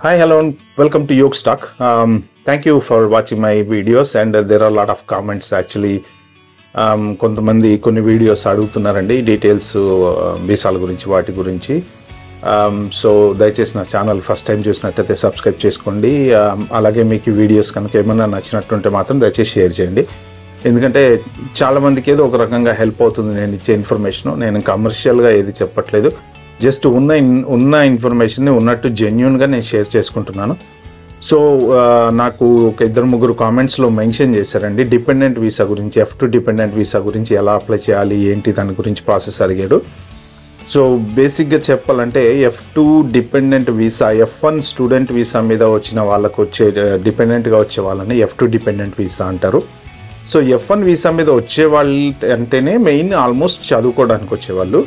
Hi, hello, and welcome to Yoke Stock. Thank you for watching my videos, and there are a lot of comments actually. కొంతమంది కొన్ని videos అడుగుతున్నారండి details వీసాల గురించి వాటి గురించి. So దయచేసి నా ఛానల్ ఫస్ట్ టైం చూసినట్టయితే సబ్స్క్రైబ్ చేసుకోండి. అలాగే మీకు ఈ వీడియోస్ కనుక ఏమైనా నచ్చినట్టుంటే మాత్రం దయచేసి షేర్ చేయండి. ఎందుకంటే చాలామందికి ఏదో ఒక రకంగా హెల్ప్ అవుతుంది నేను ఇచ్చే ఇన్ఫర్మేషన్. నేను కమర్షియల్గా ఏది చెప్పట్లేదు, జస్ట్ ఉన్న ఇన్ఫర్మేషన్ని ఉన్నట్టు జెన్యూన్గా నేను షేర్ చేసుకుంటున్నాను. సో నాకు ఒక ఇద్దరు ముగ్గురు కామెంట్స్లో మెన్షన్ చేశారండి డిపెండెంట్ వీసా గురించి, F2 డిపెండెంట్ వీసా గురించి ఎలా అప్లై చేయాలి ఏంటి దాని గురించి ప్రాసెస్ అడిగాడు. సో బేసిక్గా చెప్పాలంటే F2 dependent visa F1 student visa మీద వచ్చిన వాళ్ళకు వచ్చే డిపెండెంట్గా వచ్చే వాళ్ళని F2 డిపెండెంట్ వీసా అంటారు. సో F1 వీసా మీద వచ్చే వాళ్ళు అంటేనే మెయిన్ ఆల్మోస్ట్ చదువుకోవడానికి వచ్చేవాళ్ళు.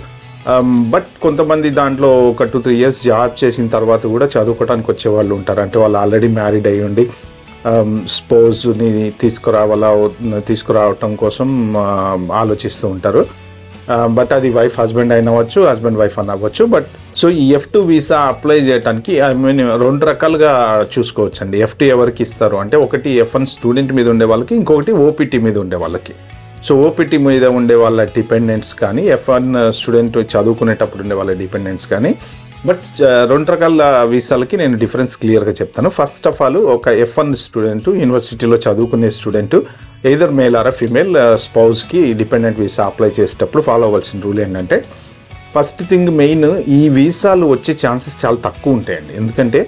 బట్ కొంతమంది దాంట్లో ఒక 2-3 ఇయర్స్ జాబ్ చేసిన తర్వాత కూడా చదువుకోవడానికి వచ్చేవాళ్ళు ఉంటారు. అంటే వాళ్ళు ఆల్రెడీ మ్యారీడ్ అయ్యి ఉండి స్పౌజ్ని తీసుకురావటం కోసం ఆలోచిస్తూ ఉంటారు. బట్ అది వైఫ్ హస్బెండ్ అయినవచ్చు, హస్బెండ్ వైఫ్ అనవచ్చు. బట్ సో ఈ F2 వీసా అప్లై చేయడానికి రెండు రకాలుగా చూసుకోవచ్చు అండి. F2 ఎవరికి ఇస్తారు అంటే ఒకటి F1 స్టూడెంట్ మీద ఉండే వాళ్ళకి, ఇంకొకటి OPT మీద ఉండే వాళ్ళకి. సో OPT మీద ఉండే వాళ్ళ డిపెండెంట్స్ కానీ, F1 స్టూడెంట్ చదువుకునేటప్పుడు ఉండే వాళ్ళ డిపెండెంట్స్ కానీ. బట్ రెండు రకాల వీసాలకి నేను డిఫరెన్స్ క్లియర్గా చెప్తాను. ఫస్ట్ ఆఫ్ ఆల్ ఒక F1 స్టూడెంట్ యూనివర్సిటీలో చదువుకునే student either male or female స్పౌజ్కి డిపెండెంట్ వీసా అప్లై చేసేటప్పుడు ఫాలో అవ్వాల్సిన రూల్ ఏంటంటే, ఫస్ట్ థింగ్ మెయిన్ ఈ వీసాలు వచ్చే ఛాన్సెస్ చాలా తక్కువ ఉంటాయండి. ఎందుకంటే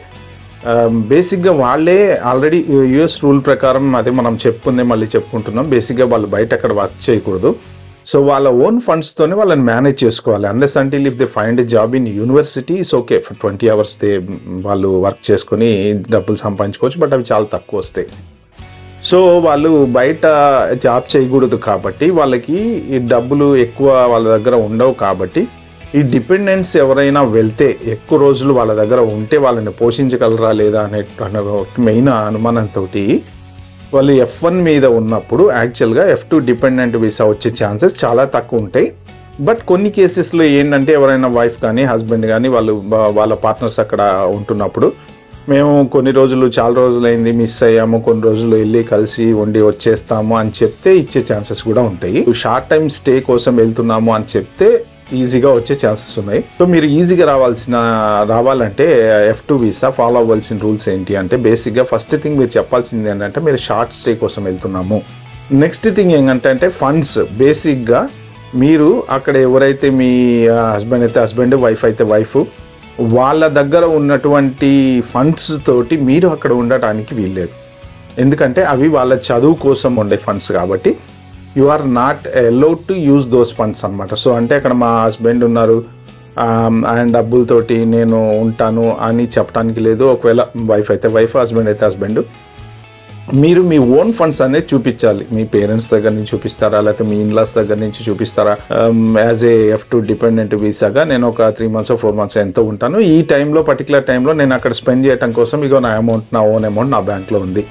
బేసిక్గా వాళ్ళే ఆల్రెడీ US రూల్ ప్రకారం అదే మనం చెప్పుకుందే మళ్ళీ చెప్పుకుంటున్నాం. బేసిక్గా వాళ్ళు బయట అక్కడ వర్క్ చేయకూడదు. సో వాళ్ళ ఓన్ ఫండ్స్తోనే వాళ్ళని మేనేజ్ చేసుకోవాలి. Unless until if they find a job in university it's okay, for 20 hours వాళ్ళు వర్క్ చేసుకొని డబ్బులు సంపాదించుకోవచ్చు. బట్ అవి చాలా తక్కువ వస్తాయి. సో వాళ్ళు బయట జాబ్ చేయకూడదు కాబట్టి వాళ్ళకి ఈ డబ్బులు ఎక్కువ వాళ్ళ దగ్గర ఉండవు. కాబట్టి ఈ డిపెండెంట్స్ ఎవరైనా వెళ్తే ఎక్కువ రోజులు వాళ్ళ దగ్గర ఉంటే వాళ్ళని పోషించగలరా లేదా అనే మెయిన్ అనుమానంతో వాళ్ళు F1 మీద ఉన్నప్పుడు యాక్చువల్గా F2 డిపెండెంట్ వీసా వచ్చే ఛాన్సెస్ చాలా తక్కువ ఉంటాయి. బట్ కొన్ని కేసెస్లో ఏంటంటే ఎవరైనా వైఫ్ కానీ హస్బెండ్ కానీ వాళ్ళ పార్ట్నర్స్ అక్కడ ఉంటున్నప్పుడు మేము చాలా రోజులైంది మిస్ అయ్యాము, కొన్ని రోజులు వెళ్ళి కలిసి ఉండి వచ్చేస్తాము అని చెప్తే ఇచ్చే ఛాన్సెస్ కూడా ఉంటాయి. షార్ట్ టైం స్టే కోసం వెళ్తున్నాము అని చెప్తే ఈజీగా వచ్చే ఛాన్సెస్ ఉన్నాయి. సో మీరు ఈజీగా రావాలంటే F2 వీసా ఫాలో అవ్వాల్సిన రూల్స్ ఏంటి అంటే, బేసిక్గా ఫస్ట్ థింగ్ మీరు చెప్పాల్సింది ఏంటంటే మీరు షార్ట్ స్టే కోసం వెళ్తున్నాము. నెక్స్ట్ థింగ్ ఏంటంటే ఫండ్స్. బేసిక్గా మీరు అక్కడ ఎవరైతే మీ హస్బెండ్ అయితే హస్బెండ్, వైఫ్ అయితే వైఫ్, వాళ్ళ దగ్గర ఉన్నటువంటి ఫండ్స్ తోటి మీరు అక్కడ ఉండటానికి వీల్లేదు. ఎందుకంటే అవి వాళ్ళ చదువు కోసం ఉండే ఫండ్స్ కాబట్టి you are not allowed to use those funds అనమాట. సో అంటే అక్కడ మా హస్బెండ్ ఉన్నారు ఆయన డబ్బులతోటి నేను ఉంటాను అని చెప్పడానికి లేదు. ఒకవేళ వైఫ్ అయితే వైఫ్, హస్బెండ్ అయితే హస్బెండ్, మీరు మీ ఓన్ ఫండ్స్ అనేది చూపించాలి. మీ పేరెంట్స్ దగ్గర నుంచి చూపిస్తారా, లేకపోతే మీ ఇన్లాస్ దగ్గర నుంచి చూపిస్తారా. యాజ్ ఏ F2 డిపెండెంట్ వీసాగా నేను ఒక 3 months 4 months ఎంతో ఉంటాను, ఈ టైంలో పర్టికులర్ టైంలో నేను అక్కడ స్పెండ్ చేయడం కోసం ఇగో నా ఓన్ అమౌంట్ నా బ్యాంక్లో ఉంది.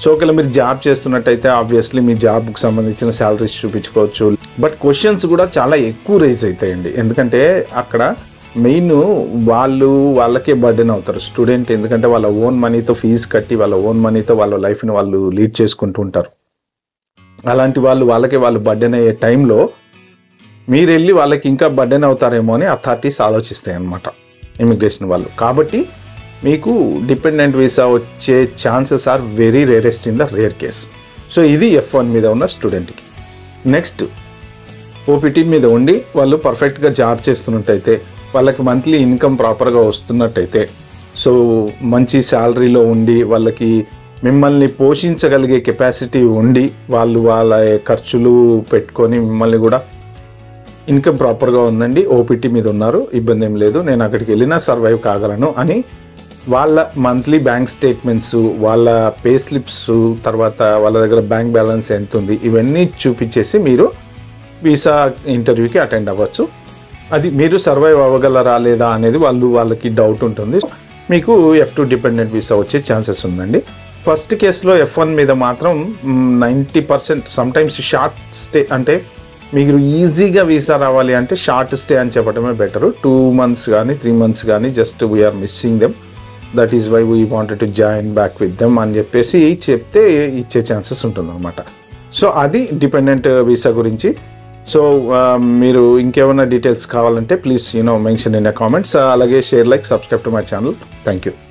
సో ఒకవేళ మీరు జాబ్ చేస్తున్నట్టయితే ఆబ్వియస్లీ మీ జాబ్కి సంబంధించిన శాలరీస్ చూపించుకోవచ్చు. బట్ క్వశ్చన్స్ కూడా చాలా ఎక్కువ రైజ్ అవుతాయండి. ఎందుకంటే అక్కడ మెయిన్ వాళ్ళకే బర్డెన్ అవుతారు స్టూడెంట్. ఎందుకంటే వాళ్ళ ఓన్ మనీతో ఫీజు కట్టి వాళ్ళ ఓన్ మనీతో వాళ్ళ లైఫ్ని వాళ్ళు లీడ్ చేసుకుంటూ ఉంటారు. అలాంటి వాళ్ళకి బర్డెన్ అయ్యే టైంలో మీరు వెళ్ళి వాళ్ళకి ఇంకా బర్డెన్ అవుతారేమో అని అథారిటీస్ ఆలోచిస్తాయి అన్నమాట, ఇమిగ్రేషన్ వాళ్ళు. కాబట్టి మీకు డిపెండెంట్ వీసా వచ్చే chances are very rarest in the rare case. So ఇది F1 మీద ఉన్న స్టూడెంట్కి. నెక్స్ట్ OPT మీద ఉండి వాళ్ళు పర్ఫెక్ట్గా జాబ్ చేస్తున్నట్టయితే, వాళ్ళకి మంత్లీ ఇన్కమ్ ప్రాపర్గా వస్తున్నట్టయితే, సో మంచి శాలరీలో ఉండి వాళ్ళకి మిమ్మల్ని పోషించగలిగే కెపాసిటీ ఉండి వాళ్ళ ఖర్చులు పెట్టుకొని మిమ్మల్ని కూడా ఇన్కమ్ ప్రాపర్గా ఉందండి, OPT మీద ఉన్నారు, ఇబ్బంది ఏం లేదు, నేను అక్కడికి వెళ్ళినా సర్వైవ్ కాగలను అని వాళ్ళ మంత్లీ బ్యాంక్ స్టేట్మెంట్స్, వాళ్ళ పే స్లిప్స్, తర్వాత వాళ్ళ దగ్గర బ్యాంక్ బ్యాలెన్స్ ఎంత ఉంది ఇవన్నీ చూపించేసి మీరు వీసా ఇంటర్వ్యూకి అటెండ్ అవ్వచ్చు. అది మీరు సర్వైవ్ అవ్వగలరా లేదా అనేది వాళ్ళకి డౌట్ ఉంటుంది. మీకు F2 డిపెండెంట్ వీసా వచ్చే ఛాన్సెస్ ఉందండి. ఫస్ట్ కేసులో F1 మీద మాత్రం 90% సమ్టైమ్స్ షార్ట్ స్టే అంటే మీరు ఈజీగా వీసా రావాలి అంటే షార్ట్ స్టే అని చెప్పడమే బెటరు. 2 months కానీ 3 months కానీ just we're missing them. That is why we wanted to join back with them అని చెప్పేసి చెప్తే ఇచ్చే ఛాన్సెస్ ఉంటుందన్నమాట. సో అది డిపెండెంట్ వీసా గురించి. సో మీరు ఇంకేమైనా డీటెయిల్స్ కావాలంటే please mention in the comments. అలాగే share, like, subscribe to my channel. Thank you.